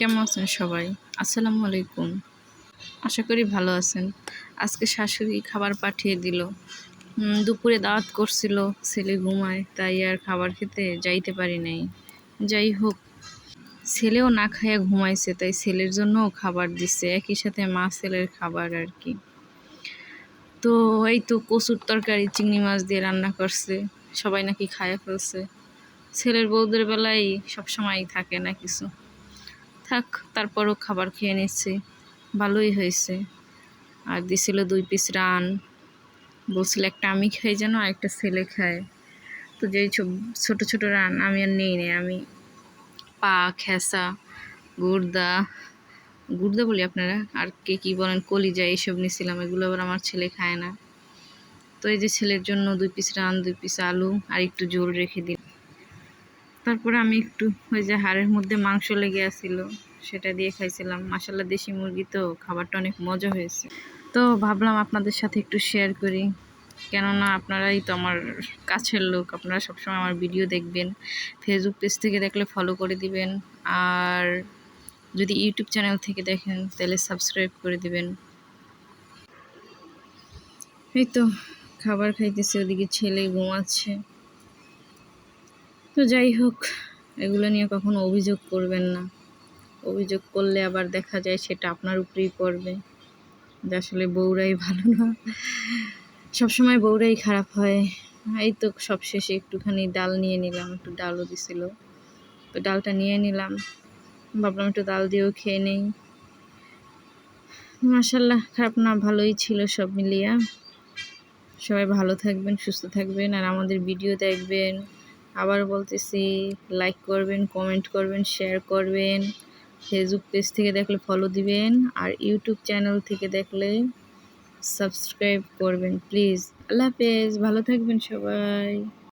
কেমন আছেন সবাই? আসসালামু আলাইকুম। আশা করি ভালো আছেন। আজকে শাশুড়ি খাবার পাঠিয়ে দিল। দুপুরে দাওয়াত করছিল, ছেলে ঘুমায়, তাই আর খাবার খেতে যাইতে পারি নাই। যাই হোক, ছেলেও না খাইয়া ঘুমাইছে, তাই ছেলের জন্যও খাবার দিচ্ছে। একই সাথে মা ছেলের খাবার আর কি। তো এই তো কচুর তরকারি চিংড়ি মাছ দিয়ে রান্না করছে। সবাই নাকি খাইয়া ফেলছে। ছেলের বউদের বেলায় সবসময়ই থাকে না কিছু। থাক, তারপরও খাবার খেয়ে নিচ্ছি, ভালোই হয়েছে। আর দিছিল 2 পিস রান, বলছিল একটা আমি খাই যেন আর একটা ছেলে খায়। তো যেই ছোট ছোট রান আমি আর নেই নে, আমি পা, খেসা, গুর্দা গুর্দা বলি আপনারা, আর কে কী বলেন, কলিজা, এইসব নিয়েছিলাম। এগুলো আবার আমার ছেলে খায় না। তো এই যে ছেলের জন্য 2 পিস রান, 2 পিস আলু আর একটু ঝোল রেখে দিই। তারপরে আমি একটু ওই যে হাড়ের মধ্যে মাংস লেগে আসছিল, সেটা দিয়ে খাইছিলাম। মাশাআল্লাহ, দেশি মুরগি তো, খাবারটা অনেক মজা হয়েছে। তো ভাবলাম আপনাদের সাথে একটু শেয়ার করি, কেননা আপনারাই তো আমার কাছের লোক। আপনারা সবসময় আমার ভিডিও দেখবেন, ফেসবুক পেজ থেকে দেখলে ফলো করে দিবেন, আর যদি ইউটিউব চ্যানেল থেকে দেখেন তাহলে সাবস্ক্রাইব করে দিবেন। এই তো খাবার খাইতেছে, ওদিকে ছেলে ঘুমাচ্ছে। তো যাই হোক, এগুলো নিয়ে কখনো অভিযোগ করবেন না। অভিযোগ করলে আবার দেখা যায় সেটা আপনার উপরেই পড়বে, যে আসলে বউরাই ভালো না, সবসময় বউরাই খারাপ হয়। এই তো সবশেষে একটুখানি ডাল নিয়ে নিলাম, একটু ডালও দিছিল, তো ডালটা নিয়ে নিলাম। ভাবলাম একটু ডাল দিয়েও খেয়ে নেই। মাশাআল্লাহ, খারাপ না, ভালোই ছিল সব মিলিয়া। সবাই ভালো থাকবেন, সুস্থ থাকবেন, আর আমাদের ভিডিও দেখবেন। আবার বলতেছি, লাইক করবেন, কমেন্ট করবেন, শেয়ার করবেন। ফেসবুক পেজ থেকে দেখলে ফলো দিবেন, আর ইউটিউব চ্যানেল থেকে দেখলে সাবস্ক্রাইব করবেন প্লিজ। আল্লাহ হাফেজ, ভালো থাকবেন সবাই।